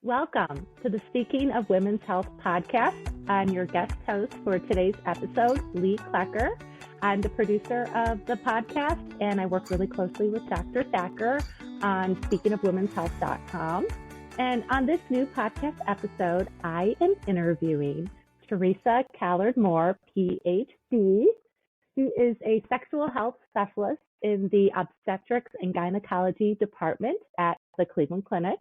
Welcome to the Speaking of Women's Health podcast. I'm your guest host for today's episode, Lee Klecker. I'm the producer of the podcast, and I work really closely with Dr. Thacker on speakingofwomenshealth.com. And on this new podcast episode, I am interviewing Theresa Callard-Moore, Ph.D. She is a sexual health specialist in the obstetrics and gynecology department at the Cleveland Clinic.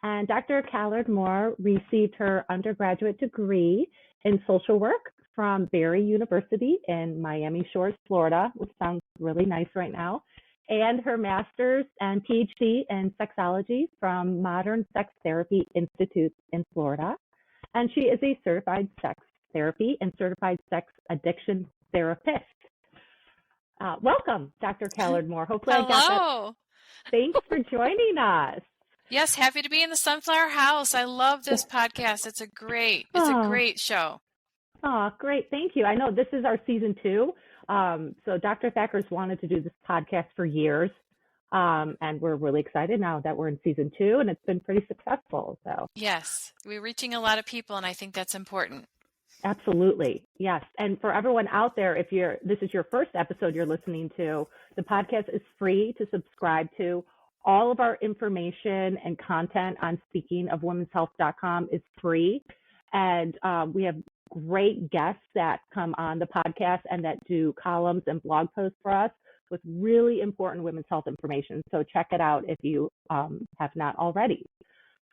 And Dr. Callard-Moore received her undergraduate degree in social work from Barry University in Miami Shores, Florida, which sounds really nice right now, and her master's and Ph.D. in sexology from Modern Sex Therapy Institute in Florida. And she is a certified sex therapy and certified sex addiction therapist. Welcome, Dr. Callard-Moore. Hopefully Hello. I got that. Thanks for joining us. Yes, happy to be in the Sunflower House. I love this podcast. It's a great show. Oh, great. Thank you. I know this is our season 2. So Dr. Thacker's wanted to do this podcast for years. And we're really excited now that we're in season 2, and it's been pretty successful. So yes, we're reaching a lot of people, and I think that's important. Absolutely. Yes. And for everyone out there, if this is your first episode you're listening to, the podcast is free to subscribe to. All of our information and content on speakingofwomenshealth.com is free. And we have great guests that come on the podcast and that do columns and blog posts for us with really important women's health information. So check it out if you have not already.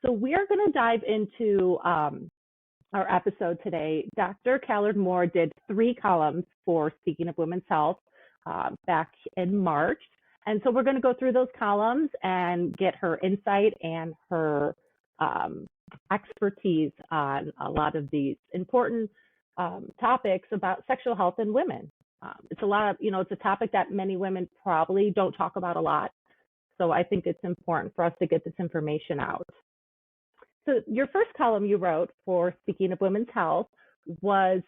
So we are going to dive into our episode today. Dr. Callard-Moore did 3 columns for Speaking of Women's Health back in March. And so we're going to go through those columns and get her insight and her expertise on a lot of these important topics about sexual health in women. It's it's a topic that many women probably don't talk about a lot. So I think it's important for us to get this information out. So your first column you wrote for Speaking of Women's Health was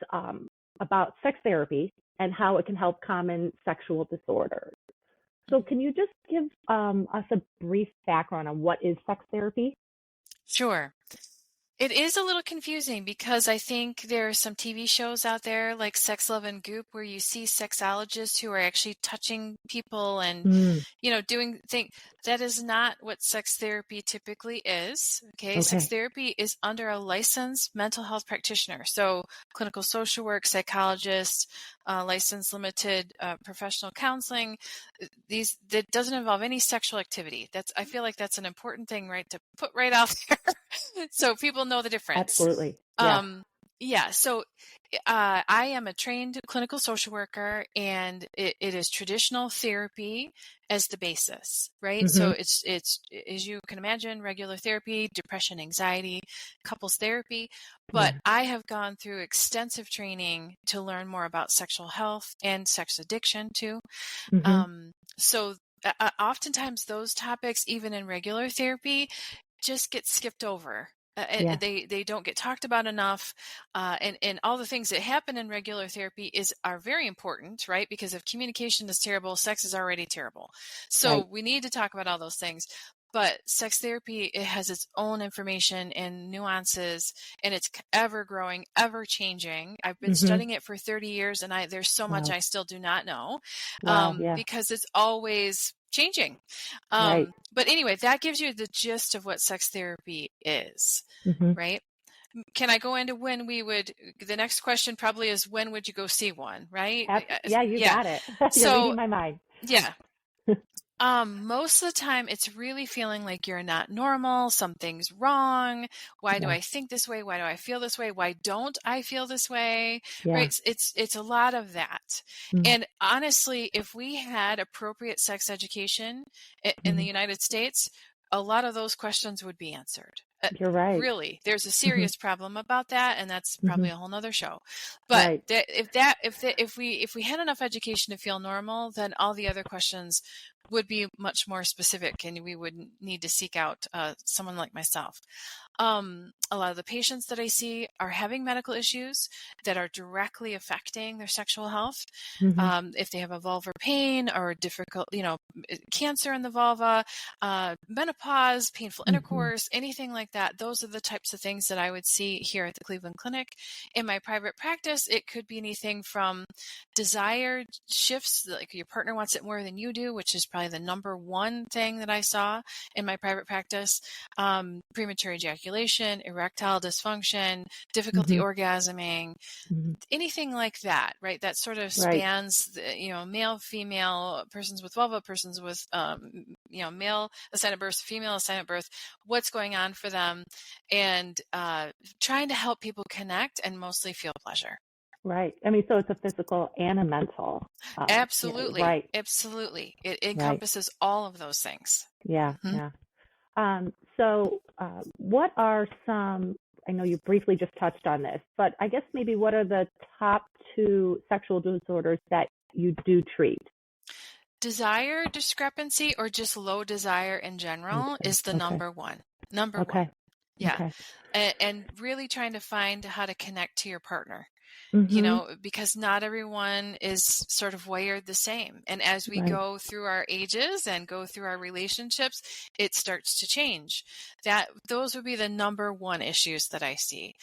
about sex therapy and how it can help common sexual disorders. So can you just give us a brief background on what is sex therapy? Sure. It is a little confusing because I think there are some TV shows out there like Sex, Love, and Goop where you see sexologists who are actually touching people and, doing things. That is not what sex therapy typically is. Okay. Sex therapy is under a licensed mental health practitioner. So clinical social work, psychologist, licensed limited professional counseling. That doesn't involve any sexual activity. I feel like that's an important thing, right, to put right out there so people know the difference. Absolutely. Yeah. So I am a trained clinical social worker, and it is traditional therapy as the basis, right? Mm-hmm. So it's as you can imagine, regular therapy, depression, anxiety, couples therapy. But I have gone through extensive training to learn more about sexual health and sex addiction too. Mm-hmm. So oftentimes those topics, even in regular therapy, just get skipped over. They don't get talked about enough, and all the things that happen in regular therapy are very important, right? Because if communication is terrible, sex is already terrible. So we need to talk about all those things. But sex therapy, it has its own information and nuances, and it's ever growing, ever changing. I've been studying it for 30 years, and there's so much I still do not know, because it's always changing. But anyway, that gives you the gist of what sex therapy is, right? Can I go into the next question probably is, when would you go see one, right? Yeah, you got it. You're reading my mind. Yeah. Most of the time it's really feeling like you're not normal, something's wrong. Why do I think this way? Why do I feel this way? Why don't I feel this way? Right? It's a lot of that. And honestly, if we had appropriate sex education in the United States, a lot of those questions would be answered. You're right. Really, there's a serious problem about that, and that's probably a whole nother show. But if we had enough education to feel normal, then all the other questions would be much more specific, and we would need to seek out someone like myself. A lot of the patients that I see are having medical issues that are directly affecting their sexual health. If they have a vulvar pain or difficult, cancer in the vulva, menopause, painful intercourse, anything like that, those are the types of things that I would see here at the Cleveland Clinic. In my private practice, it could be anything from desire shifts, like your partner wants it more than you do, which is probably the number one thing that I saw in my private practice. Premature ejaculation, erectile dysfunction, difficulty orgasming, anything like that, right? That sort of spans, male, female, persons with vulva, persons with, male assigned birth, female assigned birth, what's going on for them, and trying to help people connect and mostly feel pleasure. Right. I mean, so it's a physical and a mental. Absolutely. Right. Absolutely. It encompasses all of those things. Yeah. Yeah. So what are some, I know you briefly just touched on this, but I guess maybe what are the top 2 sexual disorders that you do treat? Desire discrepancy, or just low desire in general, is the number one. Number one. Yeah. Okay. And really trying to find how to connect to your partner. Because not everyone is sort of wired the same. And as we go through our ages and go through our relationships, it starts to change. Those would be the number one issues that I see.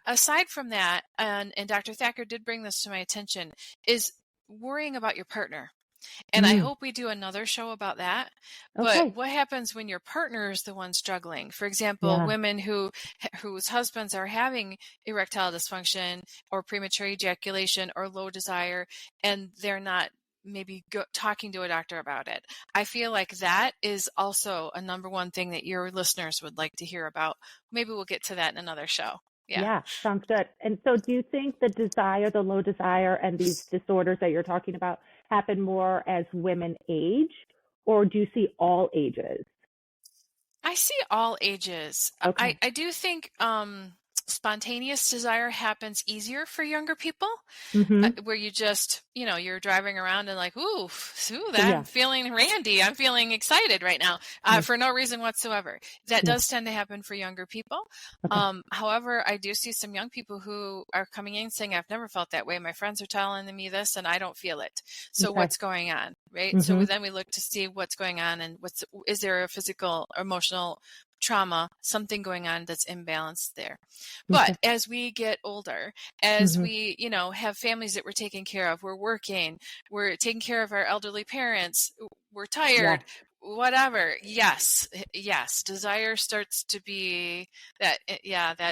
Aside from that, and Dr. Thacker did bring this to my attention, is worrying about your partner. And I hope we do another show about that. But what happens when your partner is the one struggling? For example, women whose husbands are having erectile dysfunction or premature ejaculation or low desire, and they're not maybe talking to a doctor about it. I feel like that is also a number one thing that your listeners would like to hear about. Maybe we'll get to that in another show. Yeah, sounds good. And so do you think the desire, the low desire, and these disorders that you're talking about happen more as women age, or do you see all ages? I see all ages. Okay. I do think spontaneous desire happens easier for younger people, where you just, you're driving around and like, I'm feeling randy. I'm feeling excited right now for no reason whatsoever. That does tend to happen for younger people. Okay. However, I do see some young people who are coming in saying, I've never felt that way. My friends are telling me this and I don't feel it. So what's going on? Right. So then we look to see what's going on and is there a physical, emotional trauma, something going on that's imbalanced there. But as we get older, as we, have families that we're taking care of, we're working, we're taking care of our elderly parents, we're tired, whatever. Yes. Desire starts to be that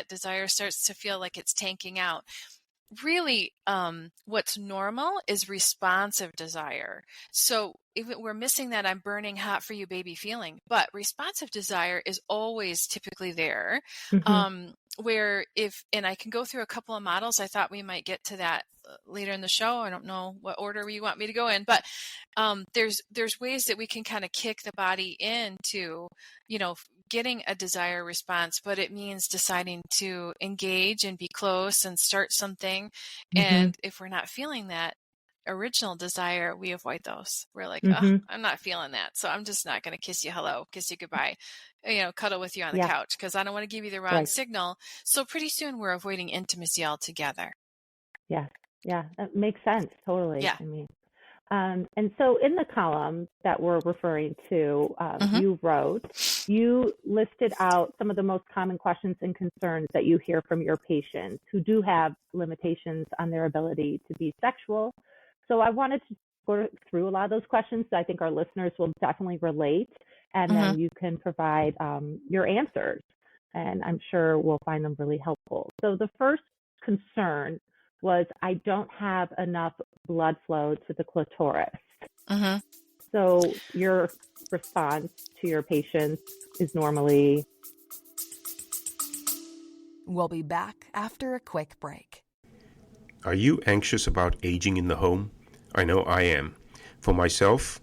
desire starts to feel like it's tanking out. Really, what's normal is responsive desire. So if we're missing that I'm burning hot for you, baby feeling, but responsive desire is always typically there. Where and I can go through a couple of models. I thought we might get to that later in the show. I don't know what order you want me to go in, but there's ways that we can kind of kick the body into, getting a desire response, but it means deciding to engage and be close and start something. And if we're not feeling that original desire, we avoid those. We're like, I'm not feeling that. So I'm just not going to kiss you hello, kiss you goodbye, cuddle with you on the couch because I don't want to give you the wrong signal. So pretty soon we're avoiding intimacy altogether. Yeah. That makes sense. Totally. Yeah. I mean, and so in the column that we're referring to, you listed out some of the most common questions and concerns that you hear from your patients who do have limitations on their ability to be sexual. So I wanted to go through a lot of those questions. So I think our listeners will definitely relate, and then you can provide your answers, and I'm sure we'll find them really helpful. So the first concern was, I don't have enough blood flow to the clitoris. So your response to your patients is normally? We'll be back after a quick break. Are you anxious about aging in the home? I know I am. For myself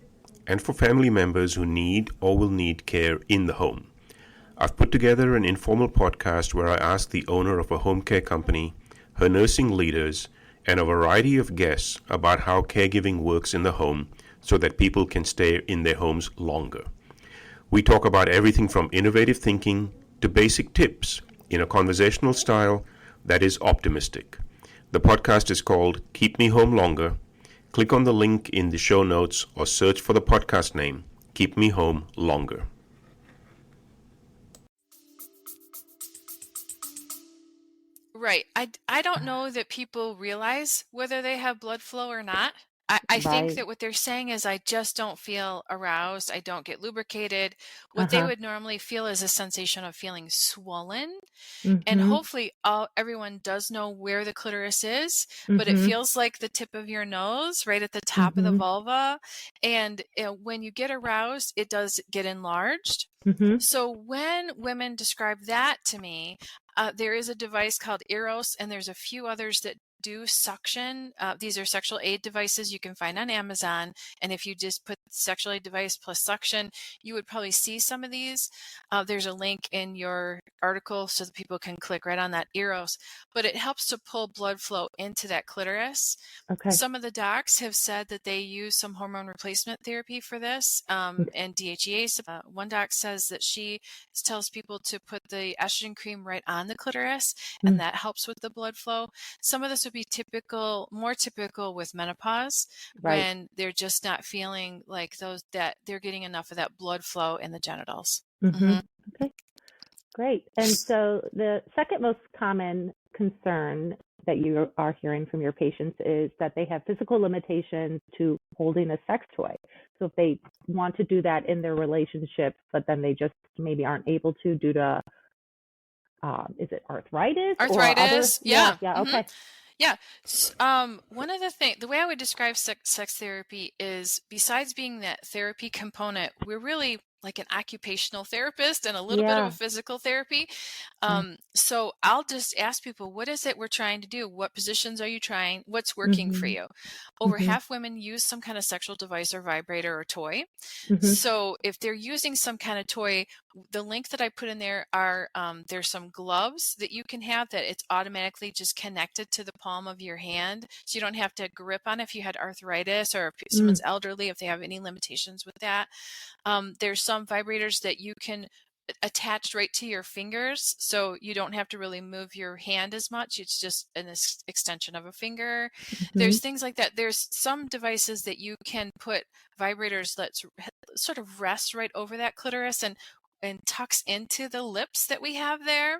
and for family members who need or will need care in the home. I've put together an informal podcast where I ask the owner of a home care company, her nursing leaders, and a variety of guests about how caregiving works in the home so that people can stay in their homes longer. We talk about everything from innovative thinking to basic tips in a conversational style that is optimistic. The podcast is called Keep Me Home Longer. Click on the link in the show notes or search for the podcast name, Keep Me Home Longer. Right. I don't know that people realize whether they have blood flow or not. I think Right. that what they're saying is, I just don't feel aroused. I don't get lubricated. What they would normally feel is a sensation of feeling swollen. And hopefully everyone does know where the clitoris is, but it feels like the tip of your nose right at the top of the vulva. And when you get aroused, it does get enlarged. So when women describe that to me, there is a device called Eros, and there's a few others that do suction. These are sexual aid devices you can find on Amazon. And if you just put sexual aid device plus suction, you would probably see some of these. There's a link in your article so that people can click right on that Eros, but it helps to pull blood flow into that clitoris. Okay. Some of the docs have said that they use some hormone replacement therapy for this, and DHEA. One doc says that she tells people to put the estrogen cream right on the clitoris, and that helps with the blood flow. Some of this would be more typical with menopause, Right. when they're just not feeling like that they're getting enough of that blood flow in the genitals. Okay, great. And so the second most common concern that you are hearing from your patients is that they have physical limitations to holding a sex toy. So if they want to do that in their relationship, but then they just maybe aren't able to due to, is it arthritis? Arthritis, or other? Yeah, okay. Yeah. One of the way I would describe sex therapy is, besides being that therapy component, we're really like an occupational therapist and a little bit of a physical therapy. So I'll just ask people, what is it we're trying to do? What positions are you trying? What's working for you? Over half women use some kind of sexual device or vibrator or toy. So if they're using some kind of toy, the link that I put in there are, there's some gloves that you can have that it's automatically just connected to the palm of your hand. So you don't have to grip on if you had arthritis, or if someone's elderly, if they have any limitations with that. There's some vibrators that you can attach right to your fingers, so you don't have to really move your hand as much. It's just an extension of a finger. There's things like that. There's some devices that you can put vibrators that sort of rest right over that clitoris and tucks into the lips that we have there.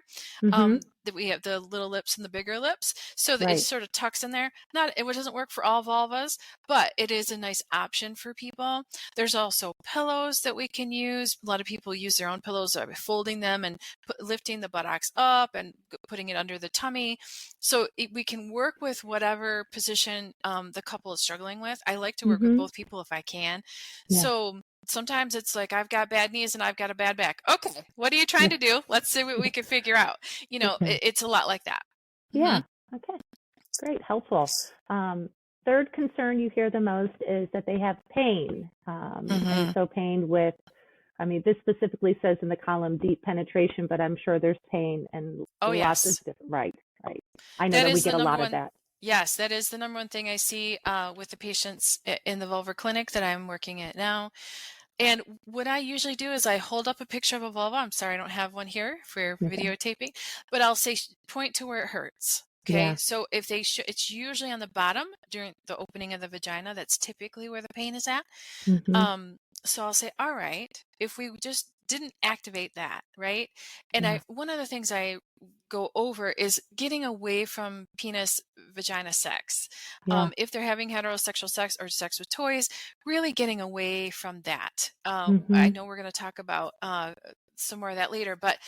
That we have the little lips and the bigger lips, so that it sort of tucks in there. It doesn't work for all vulvas, but it is a nice option for people. There's also pillows that we can use. A lot of people use their own pillows by folding them and lifting the buttocks up and putting it under the tummy. So we can work with whatever position the couple is struggling with. I like to work with both people if I can. So sometimes it's like, I've got bad knees and I've got a bad back. Okay, what are you trying to do? Let's see what we can figure out. It's a lot like that. Yeah. Okay. Great. Helpful. Third concern you hear the most is that they have pain. And so pain with, this specifically says in the column deep penetration, but I'm sure there's pain and lots of different, right. I know that we get a lot of that. Yes, that is the number one thing I see with the patients in the vulvar clinic that I'm working at now. And what I usually do is I hold up a picture of a vulva. I'm sorry, I don't have one here for videotaping, but I'll say, point to where it hurts. Okay, so if it's usually on the bottom during the opening of the vagina. That's typically where the pain is at. So I'll say, all right, if we just didn't activate that, right? And one of the things I go over is getting away from penis vagina sex. If they're having heterosexual sex or sex with toys, really getting away from that. I know we're going to talk about some more of that later, but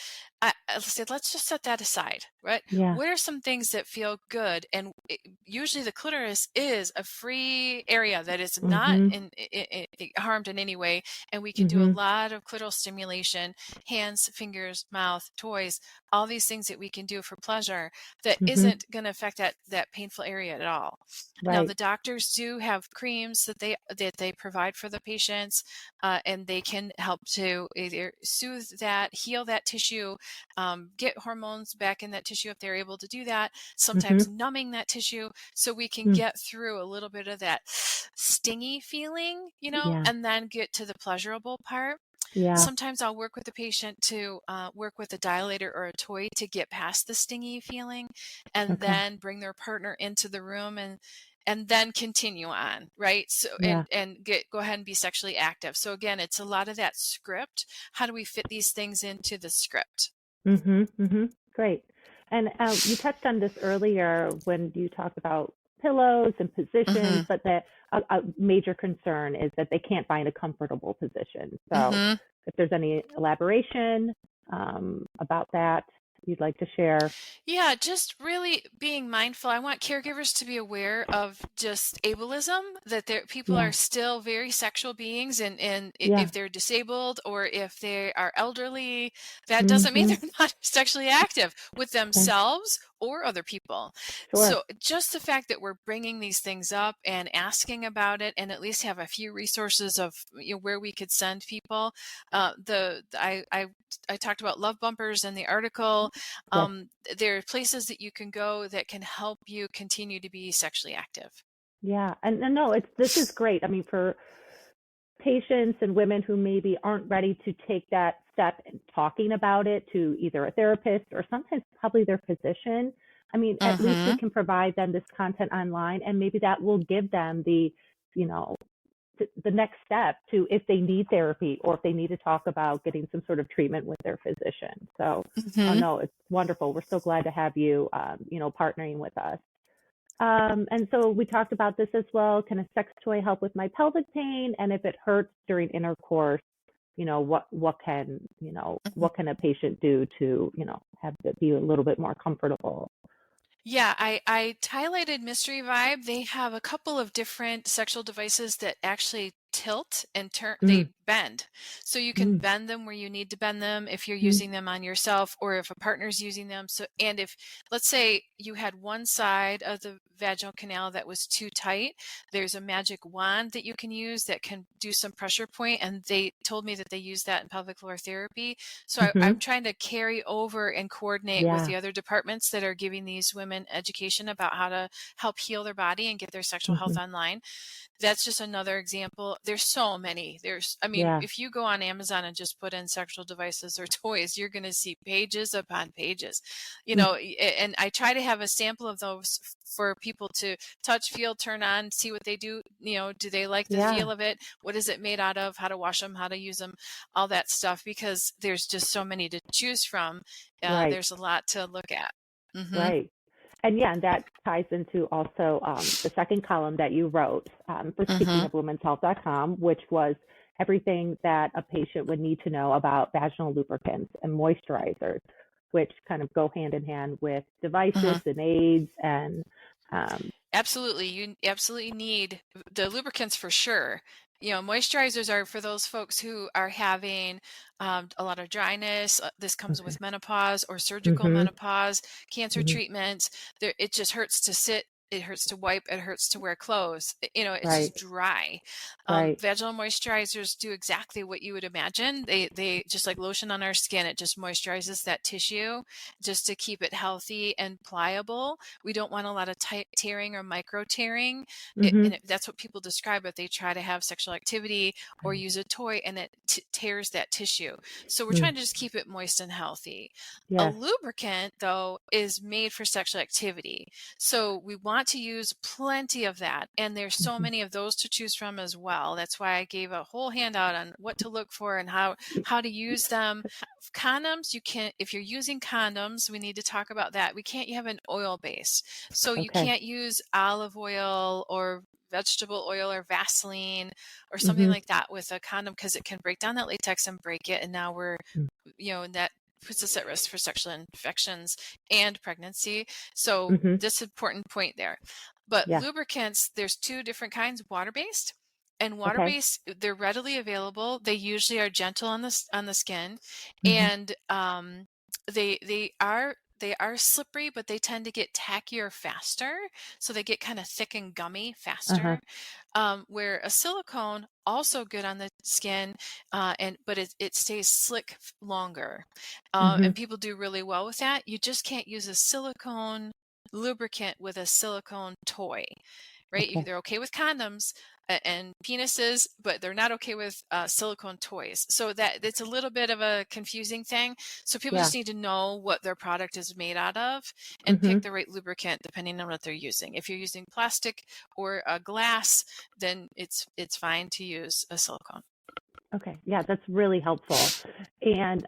I said, let's just set that aside, right? What are some things that feel good? And usually the clitoris is a free area that is not harmed in any way. And we can do a lot of clitoral stimulation, hands, fingers, mouth, toys, all these things that we can do for pleasure that isn't going to affect that painful area at all. Now, the doctors do have creams that they provide for the patients, and they can help to either soothe that, heal that tissue, get hormones back in that tissue if they're able to do that, Mm-hmm. sometimes numbing that tissue so we can Mm. get through a little bit of that stingy feeling, Yeah. and then get to the pleasurable part. Yeah. Sometimes I'll work with the patient to work with a dilator or a toy to get past the stingy feeling, and Okay. then bring their partner into the room and then continue on, right? So Yeah. and go ahead and be sexually active. So again, it's a lot of that script. How do we fit these things into the script? Mm-hmm. Mm-hmm. Great. And you touched on this earlier when you talked about pillows and positions, but that a major concern is that they can't find a comfortable position. So if there's any elaboration about that you'd like to share. Yeah, just really being mindful. I want caregivers to be aware of just ableism, that people Yeah. are still very sexual beings, and Yeah. if they're disabled or if they are elderly, that doesn't mean they're not sexually active with themselves or other people. Sure. So just the fact that we're bringing these things up and asking about it, and at least have a few resources of where we could send people. I talked about love bumpers in the article. Yes. There are places that you can go that can help you continue to be sexually active. Yeah. And no, this is great. I mean, for patients and women who maybe aren't ready to take that step in talking about it to either a therapist or sometimes probably their physician. I mean, at least we can provide them this content online, and maybe that will give them the next step to if they need therapy or if they need to talk about getting some sort of treatment with their physician. So, no, it's wonderful. We're so glad to have you, partnering with us. And so we talked about this as well. Can a sex toy help with my pelvic pain? And if it hurts during intercourse, what can a patient do to, have it be a little bit more comfortable? Yeah, I highlighted Mystery Vibe. They have a couple of different sexual devices that actually tilt and turn, they bend. So you can bend them where you need to bend them if you're using them on yourself or if a partner's using them. So, and if, let's say you had one side of the vaginal canal that was too tight, there's a magic wand that you can use that can do some pressure point. And they told me that they use that in pelvic floor therapy. So I'm trying to carry over and coordinate with the other departments that are giving these women education about how to help heal their body and get their sexual health online. That's just another example. There's so many. If you go on Amazon and just put in sexual devices or toys, you're going to see pages upon pages, and I try to have a sample of those for people to touch, feel, turn on, see what they do. Do they like the feel of it? What is it made out of? How to wash them, how to use them, all that stuff, because there's just so many to choose from. There's a lot to look at. Right. And and that ties into also the second column that you wrote for speaking of womenshealth.com, which was everything that a patient would need to know about vaginal lubricants and moisturizers, which kind of go hand in hand with devices and aids and absolutely. You absolutely need the lubricants for sure. Moisturizers are for those folks who are having a lot of dryness. This comes with menopause or surgical menopause, cancer treatments. It just hurts to sit. It hurts to wipe. It hurts to wear clothes. It's just dry. Vaginal moisturizers do exactly what you would imagine. They just like lotion on our skin. It just moisturizes that tissue just to keep it healthy and pliable. We don't want a lot of tearing or micro tearing. That's what people describe if they try to have sexual activity or use a toy and it tears that tissue. So we're trying to just keep it moist and healthy. A lubricant, though, is made for sexual activity. So we want to use plenty of that. And there's so many of those to choose from as well. That's why I gave a whole handout on what to look for and how to use them. Condoms, if you're using condoms, we need to talk about that. We can't have an oil base. So you can't use olive oil or vegetable oil or Vaseline or something like that with a condom, because it can break down that latex and break it. And now we're, and that puts us at risk for sexual infections and pregnancy. So this important point there. But lubricants, there's two different kinds: water-based and water-based. They're readily available. They usually are gentle on the skin, and they they are slippery, but they tend to get tackier faster. So they get kind of thick and gummy faster. Where a silicone, also good on the skin, but it stays slick longer. And people do really well with that. You just can't use a silicone lubricant with a silicone toy, right? Okay. They're okay with condoms and penises, but they're not okay with silicone toys. So that it's a little bit of a confusing thing. So people just need to know what their product is made out of and pick the right lubricant depending on what they're using. If you're using plastic or a glass, then it's fine to use a silicone. Okay. Yeah, that's really helpful. And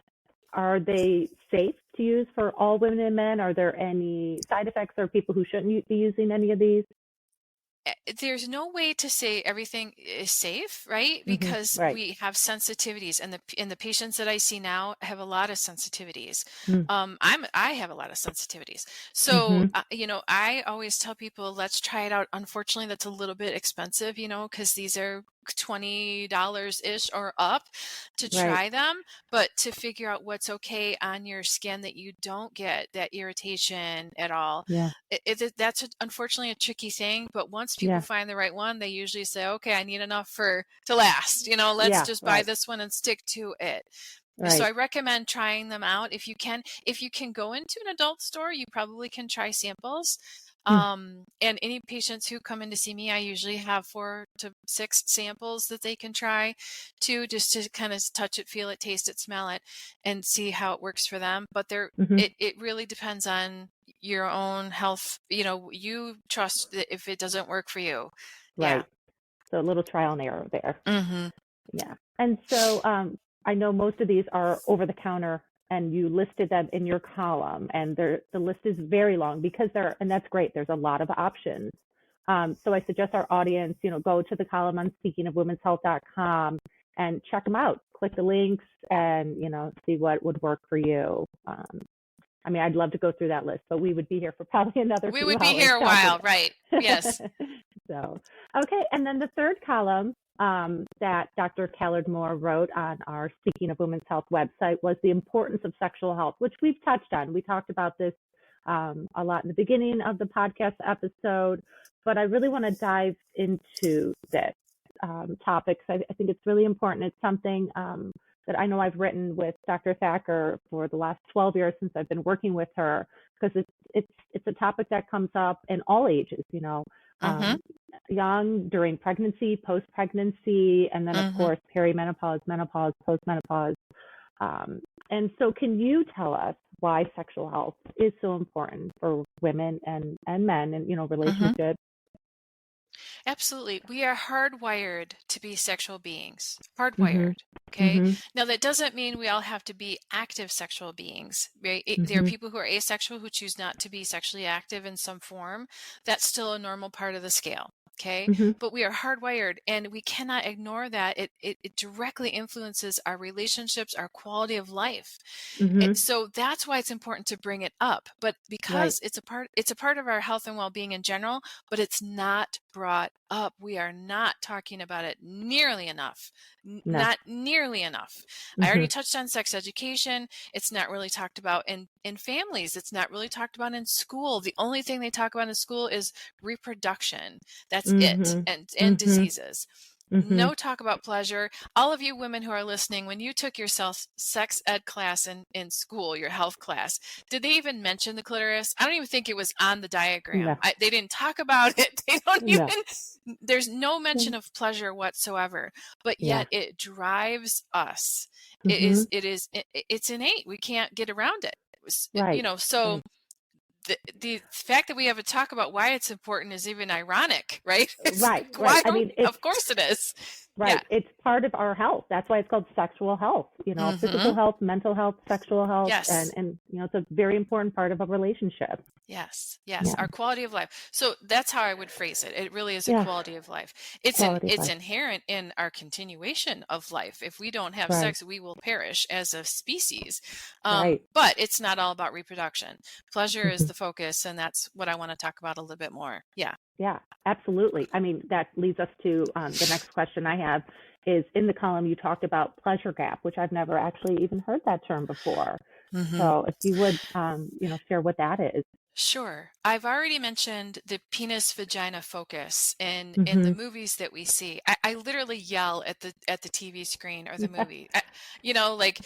are they safe to use for all women and men? Are there any side effects or people who shouldn't be using any of these? There's no way to say everything is safe, right? Because we have sensitivities, and the patients that I see now have a lot of sensitivities. I have a lot of sensitivities. So, I always tell people, let's try it out. Unfortunately, that's a little bit expensive, because these are $20-ish or up to try them, but to figure out what's okay on your skin that you don't get that irritation at all. That's unfortunately a tricky thing, but once people find the right one, they usually say, okay, I need enough to last, let's just buy this one and stick to it. So I recommend trying them out if you can. If you can go into an adult store, you probably can try samples. And any patients who come in to see me, I usually have 4 to 6 samples that they can try just to kind of touch it, feel it, taste it, smell it, and see how it works for them. But it really depends on your own health. You trust that if it doesn't work for you. Right. So a little trial and error there. Yeah. And so I know most of these are over the counter, and you listed them in your column, and the list is very long because and that's great. There's a lot of options. So I suggest our audience, go to the column on speakingofwomenshealth.com and check them out. Click the links and, see what would work for you. I'd love to go through that list, but we would be here for probably another 2 hours. We would be here a while, right? Yes. So, okay. And then the third column that Dr. Callard-Moore wrote on our Speaking of Women's Health website was the importance of sexual health, which we've touched on. We talked about this a lot in the beginning of the podcast episode, but I really want to dive into this topic. I think it's really important. It's something that I know I've written with Dr. Thacker for the last 12 years since I've been working with her, because it's a topic that comes up in all ages, young, during pregnancy, post-pregnancy, and then of course perimenopause, menopause, postmenopause. And so can you tell us why sexual health is so important for women and men and, relationships? Absolutely. We are hardwired to be sexual beings. Hardwired. Okay. Now, that doesn't mean we all have to be active sexual beings, right? There are people who are asexual who choose not to be sexually active in some form. That's still a normal part of the scale. Okay. But we are hardwired, and we cannot ignore that. It directly influences our relationships, our quality of life. And so that's why it's important to bring it up. But because it's a part of our health and well-being in general, but it's not brought up. We are not talking about it nearly enough. Not nearly enough. I already touched on sex education. It's not really talked about in families. It's not really talked about in school. The only thing they talk about in school is reproduction. That's it. And diseases. No talk about pleasure. All of you women who are listening, when you took your sex ed class in school, your health class, did they even mention the clitoris? I don't even think it was on the diagram. No. They didn't talk about it. They don't even, there's no mention of pleasure whatsoever, but yet it drives us. It's innate. We can't get around it. So the fact that we have a talk about why it's important is even ironic, right? Right. Of course it is. Right. Yeah. It's part of our health. That's why it's called sexual health, physical health, mental health, sexual health. Yes. And it's a very important part of a relationship. Yes. Our quality of life. So that's how I would phrase it. It really is a quality of life. It's inherent in our continuation of life. If we don't have sex, we will perish as a species. But it's not all about reproduction. Pleasure is the focus, and that's what I want to talk about a little bit more. Yeah, absolutely. That leads us to the next question I have is, in the column you talked about pleasure gap, which I've never actually even heard that term before. Mm-hmm. So if you would, share what that is. Sure. I've already mentioned the penis vagina focus in the Mm-hmm. movies that we see. I literally yell at the TV screen or the movie. Like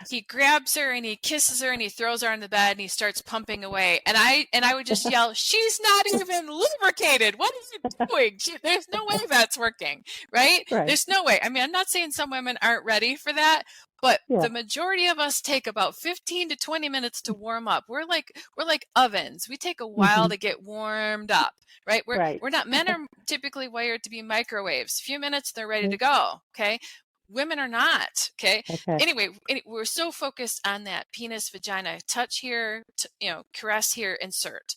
he grabs her and he kisses her and he throws her on the bed and he starts pumping away. And I would just yell, "She's not even lubricated. What are you doing? There's no way that's working, right? Right. There's no way." I mean, I'm not saying some women aren't ready for that, but Yeah. the majority of us take about 15 to 20 minutes to warm up. We're like ovens. We take a while Mm-hmm. to get warmed up, right? Right. We're not, men are typically wired to be microwaves. A few minutes, they're ready to go. Okay. Women are not. Okay. Okay. Anyway, we're so focused on that penis, vagina, touch here, caress here, insert.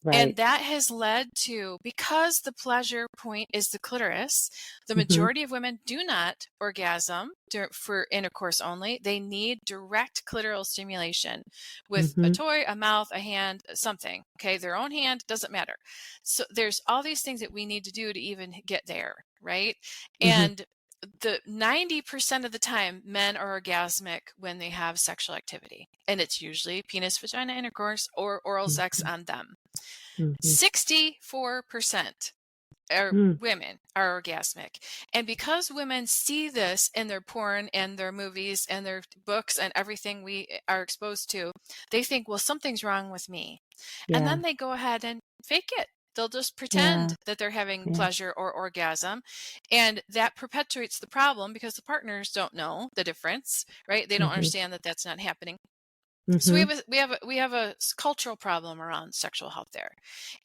Right. And that has led to, because the pleasure point is the clitoris, the Mm-hmm. majority of women do not orgasm for intercourse only. They need direct clitoral stimulation with a Mm-hmm. toy, a mouth, a hand, something. Okay, their own hand, doesn't matter. So there's all these things that we need to do to even get there, right? Mm-hmm. And the 90% of the time, men are orgasmic when they have sexual activity, and it's usually penis vagina intercourse or oral sex on them. Mm-hmm. 64% women are orgasmic. And because women see this in their porn and their movies and their books and everything we are exposed to, they think, well, something's wrong with me. Yeah. And then they go ahead and fake it. They'll just pretend that they're having pleasure or orgasm. And that perpetuates the problem because the partners don't know the difference, right? They don't understand that that's not happening. So we have a cultural problem around sexual health there,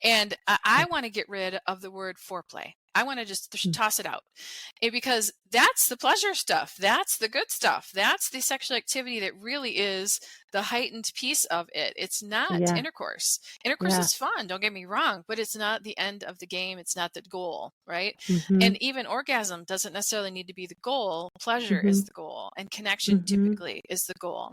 and I want to get rid of the word foreplay. I want to just toss it out, because that's the pleasure stuff. That's the good stuff. That's the sexual activity that really is the heightened piece of it. It's not intercourse. Intercourse is fun, don't get me wrong, but it's not the end of the game. It's not the goal, right? Mm-hmm. And even orgasm doesn't necessarily need to be the goal. Pleasure is the goal, and connection typically is the goal.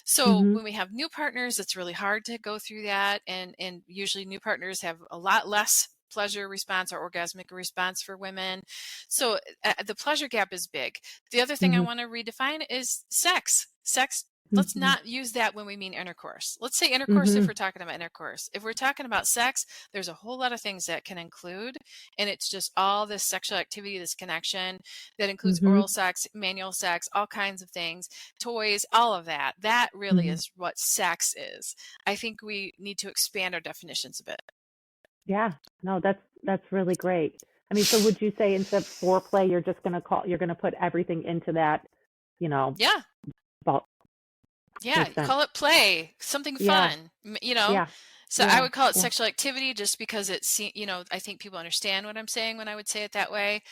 So when we have new partners, it's really hard to go through that, and usually new partners have a lot less pleasure response or orgasmic response for women. So the pleasure gap is big. The other thing I want to redefine is sex. Let's not use that when we mean intercourse. Let's say intercourse if we're talking about intercourse. If we're talking about sex, there's a whole lot of things that can include, and it's just all this sexual activity, this connection that includes oral sex, manual sex, all kinds of things, toys, all of that. That really is what sex is. I think we need to expand our definitions a bit. Yeah, no, that's really great. I mean, so would you say instead of foreplay, you're going to put everything into that, Yeah. Yeah, call it play, something fun, Yeah. So I would call it sexual activity just because it's, I think people understand what I'm saying when I would say it that way.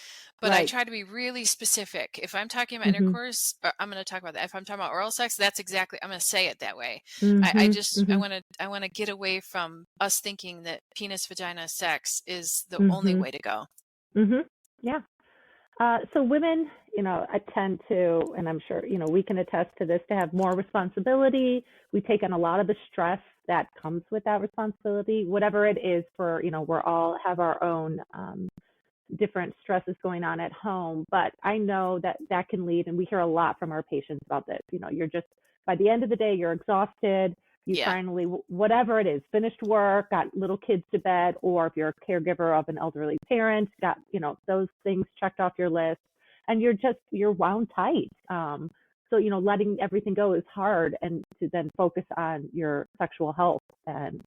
But I try to be really specific. If I'm talking about intercourse, I'm going to talk about that. If I'm talking about oral sex, I'm going to say it that way. I want to get away from us thinking that penis vagina sex is the only way to go. Yeah. So women, I tend to, and I'm sure, we can attest to this, to have more responsibility. We take on a lot of the stress that comes with that responsibility, whatever it is for, we're all have our own different stresses going on at home. But I know that can lead, and we hear a lot from our patients about this. You're just, by the end of the day, you're exhausted. You finally, whatever it is, finished work, got little kids to bed, or if you're a caregiver of an elderly parent, got, those things checked off your list, and you're wound tight. So, letting everything go is hard, and to then focus on your sexual health. And,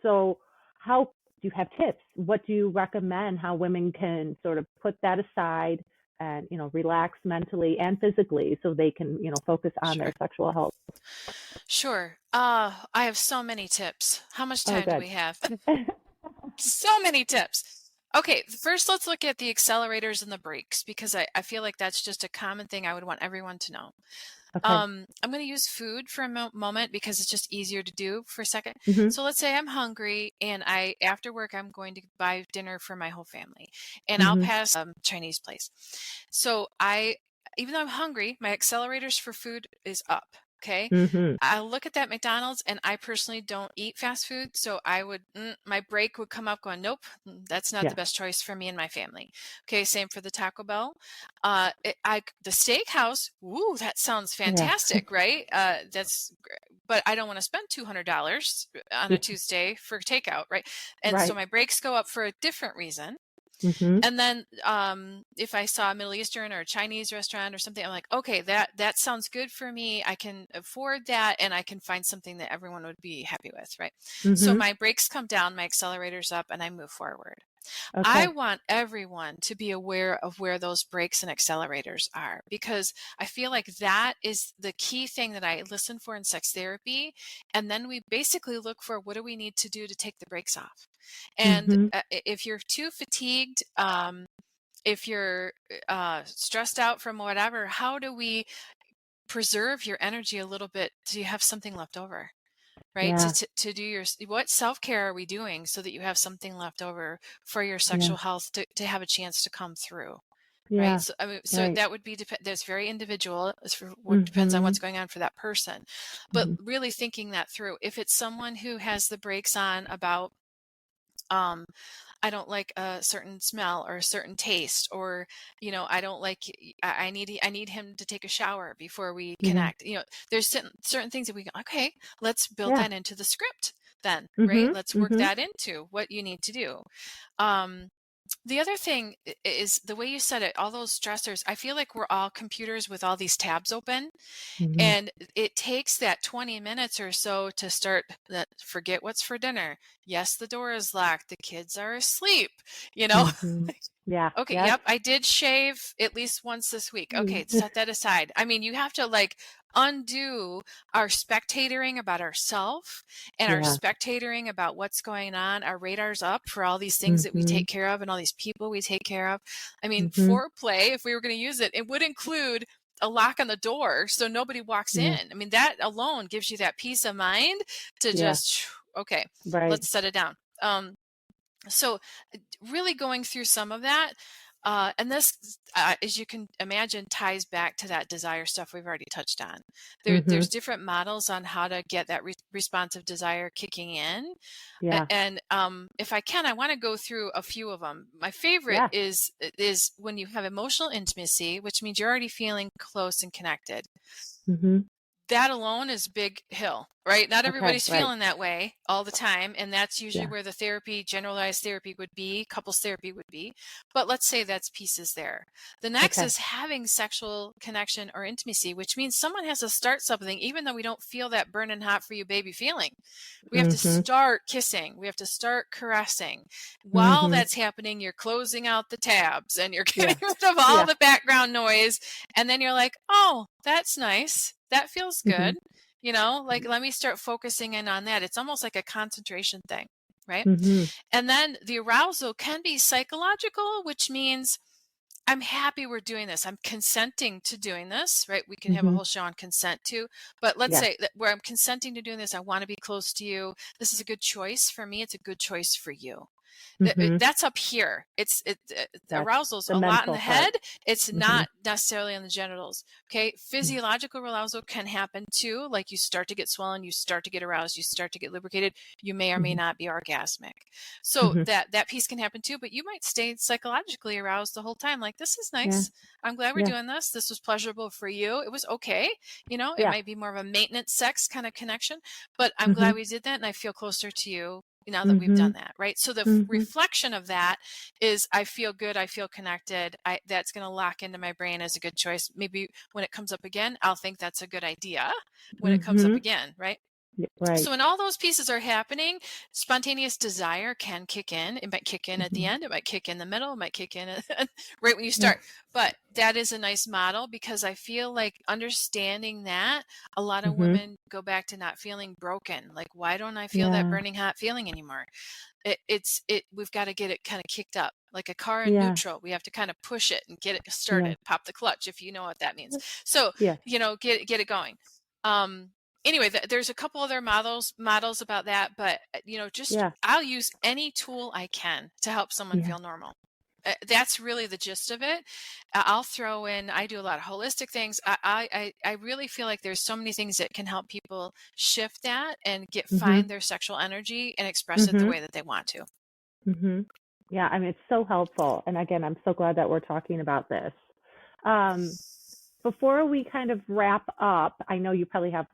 so how do you have tips? What do you recommend how women can sort of put that aside and, relax mentally and physically so they can, focus on their sexual health? Sure. I have so many tips. How much time do we have? So many tips. Okay, first let's look at the accelerators and the brakes, because I feel like that's just a common thing I would want everyone to know. Okay. I'm going to use food for a moment because it's just easier to do for a second. So let's say I'm hungry and after work, I'm going to buy dinner for my whole family, and I'll pass a Chinese place. So even though I'm hungry, my accelerators for food is up. Okay. Mm-hmm. I look at that McDonald's, and I personally don't eat fast food. So I would, my break would come up going, nope, that's not Yeah. the best choice for me and my family. Okay. Same for the Taco Bell. The steakhouse, ooh, that sounds fantastic, right? But I don't want to spend $200 on a Tuesday for takeout, right? And so Right. my breaks go up for a different reason. Mm-hmm. And then if I saw a Middle Eastern or a Chinese restaurant or something, I'm like, okay, that sounds good for me. I can afford that, and I can find something that everyone would be happy with, right? So Mm-hmm. my brakes come down, my accelerator's up, and I move forward. Okay. I want everyone to be aware of where those brakes and accelerators are, because I feel like that is the key thing that I listen for in sex therapy. And then we basically look for, what do we need to do to take the brakes off? And Mm-hmm. if you're too fatigued, if you're stressed out from whatever, how do we preserve your energy a little bit so you have something left over? Right. Yeah. To do what self-care are we doing so that you have something left over for your Yeah. sexual health to have a chance to come through. Yeah. Right. So, I mean, so Right. that would be, that's very individual. It's for what depends on Mm-hmm. what's going on for that person. But Mm-hmm. really thinking that through, if it's someone who has the brakes on about, I don't like a certain smell or a certain taste, or, I don't like, I need him to take a shower before we Yeah. connect. There's certain things that we go, okay, let's build Yeah. that into the script then, right? Mm-hmm. Let's work Mm-hmm. that into what you need to do. The other thing is the way you said it, all those stressors. I feel like we're all computers with all these tabs open, Mm-hmm. and it takes that 20 minutes or so to start that, forget what's for dinner. Yes, the door is locked. The kids are asleep, Mm-hmm. Yeah. Okay, Yep. yep, I did shave at least once this week. Okay, set that aside. I mean, you have to undo our spectatoring about ourselves and our Yeah. spectatoring about what's going on. Our radar's up for all these things that we Mm-hmm. take care of and all these people we take care of. I mean, Mm-hmm. foreplay, if we were going to use it, it would include a lock on the door so nobody walks Yeah. in. I mean, that alone gives you that peace of mind to Yeah. just, okay, Right. let's set it down. So really going through some of that, and this, as you can imagine, ties back to that desire stuff we've already touched on. Mm-hmm. There's different models on how to get that responsive desire kicking in. Yeah. And if I can, I want to go through a few of them. My favorite Yeah. is when you have emotional intimacy, which means you're already feeling close and connected. Mm-hmm. That alone is a big hill, right? Not Okay. everybody's Right. feeling that way all the time. And that's usually Yeah. where the therapy, generalized therapy would be, couples therapy would be. But let's say that's pieces there. The next Okay. is having sexual connection or intimacy, which means someone has to start something, even though we don't feel that burning hot for you baby feeling. We have to Mm-hmm. start kissing. We have to start caressing. While Mm-hmm. that's happening, you're closing out the tabs and you're Yeah. getting rid of all Yeah. the background noise. And then you're like, oh, that's nice. That feels Mm-hmm. good. Let me start focusing in on that. It's almost like a concentration thing, right? Mm-hmm. And then the arousal can be psychological, which means I'm happy we're doing this. I'm consenting to doing this, right? We can have a Mm-hmm. whole show on consent too. But let's Yeah. say that where I'm consenting to doing this, I want to be close to you. This is a good choice for me. It's a good choice for you. Mm-hmm. That's up here. That's Arousal's the a lot in mental the part. head. It's Mm-hmm. not necessarily on the genitals. Okay. Physiological arousal can happen too. Like you start to get swollen, you start to get aroused, you start to get lubricated. You may or may Mm-hmm. not be orgasmic. So Mm-hmm. that piece can happen too, but you might stay psychologically aroused the whole time. Like, this is Yeah. nice. I'm glad we're Yeah. doing this. This was pleasurable for you. It was okay. It Yeah. might be more of a maintenance sex kind of connection, but I'm Mm-hmm. glad we did that. And I feel closer to you now that we've done that, right? So the Mm-hmm. reflection of that is, I feel good, I feel connected. That's going to lock into my brain as a good choice. Maybe when it comes up again, I'll think that's a good idea when it comes up Mm-hmm. again, right? Right. So when all those pieces are happening, spontaneous desire can kick in. It might kick in at the Mm-hmm. end. It might kick in the middle. It might kick in right when you start. But that is a nice model, because I feel like understanding that, a lot of Mm-hmm. women go back to not feeling broken. Like, why don't I feel that Yeah. burning hot feeling anymore? We've got to get it kind of kicked up, like a car in Yeah. neutral. We have to kind of push it and get it started, Yeah. pop the clutch, if you know what that means. So, Yeah. get it going. Anyway, there's a couple other models about that, but just Yeah. I'll use any tool I can to help someone Yeah. feel normal. that's really the gist of it. I'll throw in, I do a lot of holistic things. I really feel like there's so many things that can help people shift that and find their sexual energy and express it the way that they want to. Yeah, I mean, it's so helpful. And again, I'm so glad that we're talking about this. Before we kind of wrap up, I know you probably have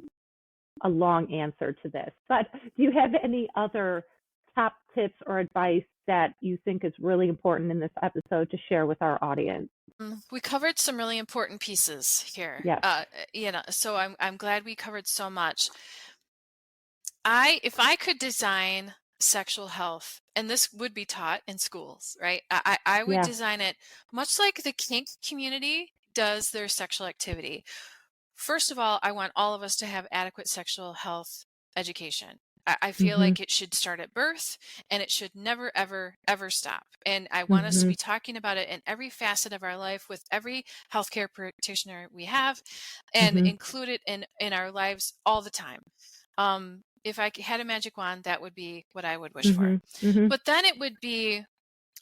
a long answer to this, but do you have any other top tips or advice that you think is really important in this episode to share with our audience? We covered some really important pieces here. Yes. So I'm glad we covered so much. If I could design sexual health, and this would be taught in schools, right? I would design it much like the kink community does their sexual activity. First of all, I want all of us to have adequate sexual health education. I feel like it should start at birth, and it should never, ever, ever stop. And I want us to be talking about it in every facet of our life with every healthcare practitioner we have, and include it in our lives all the time. If I had a magic wand, that would be what I would wish for. But then it would be,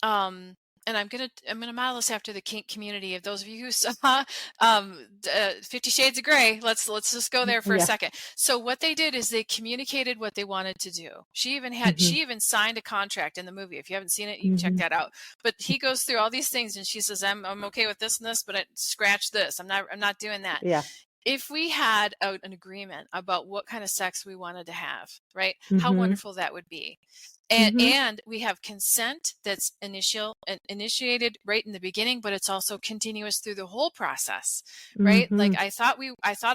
and I'm gonna model this after the kink community. Of those of you who saw 50 Shades of Grey, let's just go there for a second. So what they did is they communicated what they wanted to do. She even signed a contract in the movie. If you haven't seen it, you can check that out. But he goes through all these things, and she says, "I'm okay with this and this, but scratch this. I'm not doing that." Yeah. If we had an agreement about what kind of sex we wanted to have, right? How wonderful that would be. And we have consent that's initiated right in the beginning, but it's also continuous through the whole process, right? Like I thought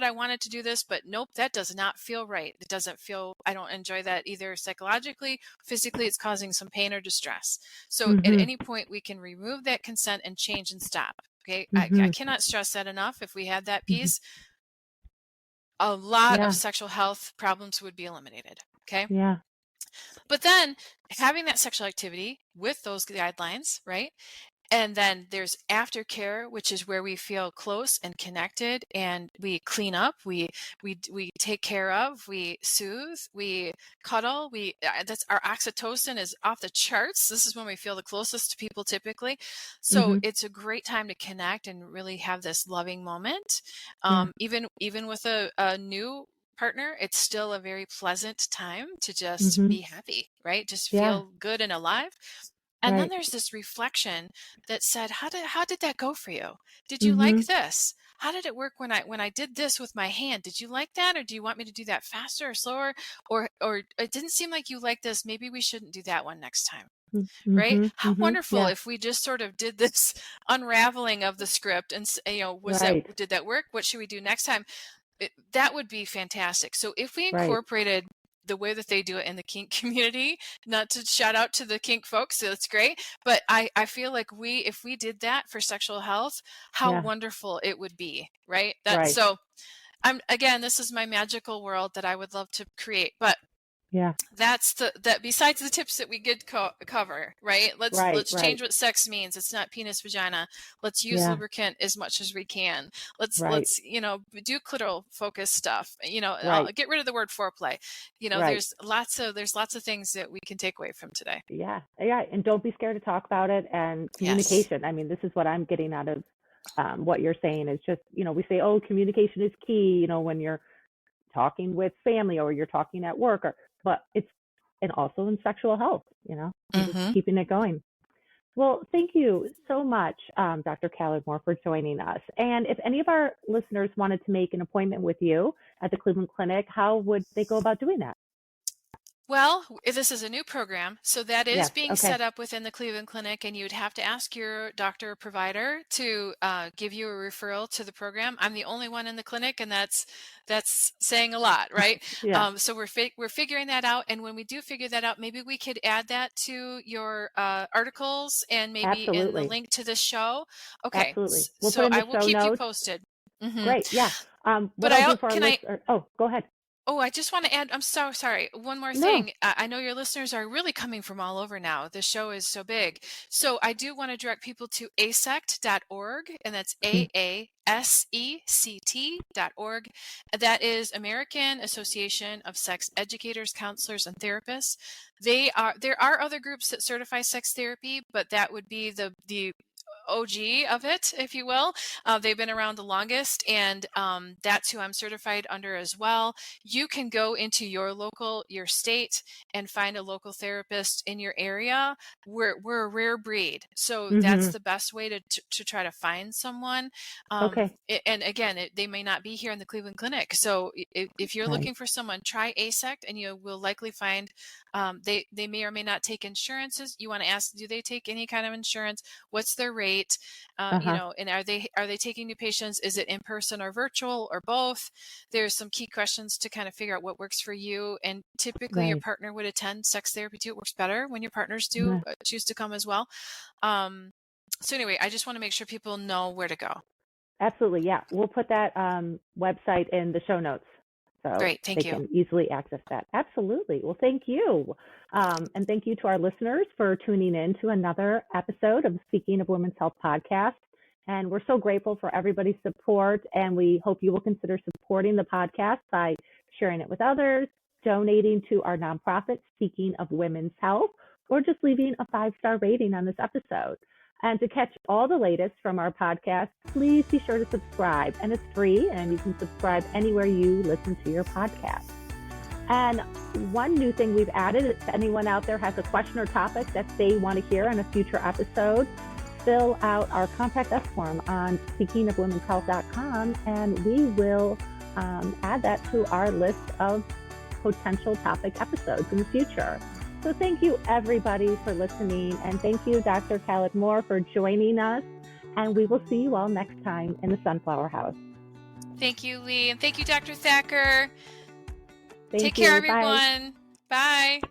I wanted to do this, but nope, that does not feel right. It doesn't feel, I don't enjoy that either psychologically, physically, it's causing some pain or distress. So at any point we can remove that consent and change and stop. Okay. I cannot stress that enough. If we had that piece, a lot of sexual health problems would be eliminated. Okay. Yeah. But then having that sexual activity with those guidelines, right? And then there's aftercare, which is where we feel close and connected, and we clean up, we take care of, we soothe, we cuddle, that's our oxytocin is off the charts. This is when we feel the closest to people typically. So it's a great time to connect and really have this loving moment. Even with a new partner, it's still a very pleasant time to just be happy, right? Just feel good and alive. And then there's this reflection that said, how did that go for you? Did you like this? How did it work when I did this with my hand? Did you like that? Or do you want me to do that faster or slower? Or it didn't seem like you liked this. Maybe we shouldn't do that one next time. Right? How wonderful if we just sort of did this unraveling of the script and, did that work? What should we do next time? That would be fantastic. So if we incorporated the way that they do it in the kink community, not to shout out to the kink folks, so that's great, but I feel like if we did that for sexual health, how wonderful it would be, right? So again, this is my magical world that I would love to create, but that's that besides the tips that we did cover, right? Let's change what sex means. It's not penis, vagina. Let's use lubricant as much as we can. Let's do clitoral focus stuff. Get rid of the word foreplay. There's lots of things that we can take away from today. And don't be scared to talk about it, and communication. I mean, this is what I'm getting out of what you're saying is just, we say, oh, communication is key, when you're talking with family or you're talking at work, but and also in sexual health, just keeping it going. Well, thank you so much, Dr. Callard-Moore, for joining us. And if any of our listeners wanted to make an appointment with you at the Cleveland Clinic, how would they go about doing that? Well, this is a new program, so that is being set up within the Cleveland Clinic, and you'd have to ask your doctor or provider to give you a referral to the program. I'm the only one in the clinic, and that's saying a lot, right? So we're figuring that out, and when we do figure that out, maybe we could add that to your articles and maybe in the link to the show. Okay, we'll so put in the I will show keep notes. You posted. Great, yeah. But go ahead. Oh, I just want to add, I'm so sorry. One more No. thing. I know your listeners are really coming from all over now. The show is so big. So I do want to direct people to asect.org, and that's AASECT.org. That is American Association of Sex Educators, Counselors, and Therapists. There are other groups that certify sex therapy, but that would be the OG of it, if you will. They've been around the longest, and that's who I'm certified under as well. You can go into your state, and find a local therapist in your area. We're a rare breed, so that's the best way to try to find someone. Okay. And again, they may not be here in the Cleveland Clinic. So if you're Right. looking for someone, try ASECT, and you will likely find they may or may not take insurances. You want to ask, do they take any kind of insurance? What's their rate? And are they taking new patients? Is it in person or virtual or both? There's some key questions to kind of figure out what works for you. And typically your Right. partner would attend sex therapy too. It works better when your partners Yeah. do choose to come as well. So anyway, I just want to make sure people know where to go. Absolutely. Yeah. We'll put that website in the show notes so Great. Thank they you. can easily access that. Absolutely. Well, thank you. And thank you to our listeners for tuning in to another episode of Speaking of Women's Health podcast. And we're so grateful for everybody's support. And we hope you will consider supporting the podcast by sharing it with others, donating to our nonprofit, Speaking of Women's Health, or just leaving a 5-star rating on this episode. And to catch all the latest from our podcast, please be sure to subscribe. And it's free, and you can subscribe anywhere you listen to your podcast. And one new thing we've added, if anyone out there has a question or topic that they want to hear in a future episode, fill out our Contact Us form on speakingofwomenshealth.com, and we will add that to our list of potential topic episodes in the future. So thank you, everybody, for listening. And thank you, Dr. Callard-Moore, for joining us. And we will see you all next time in the Sunflower House. Thank you, Lee. And thank you, Dr. Thacker. Thank Take you. care, Bye. everyone. Bye.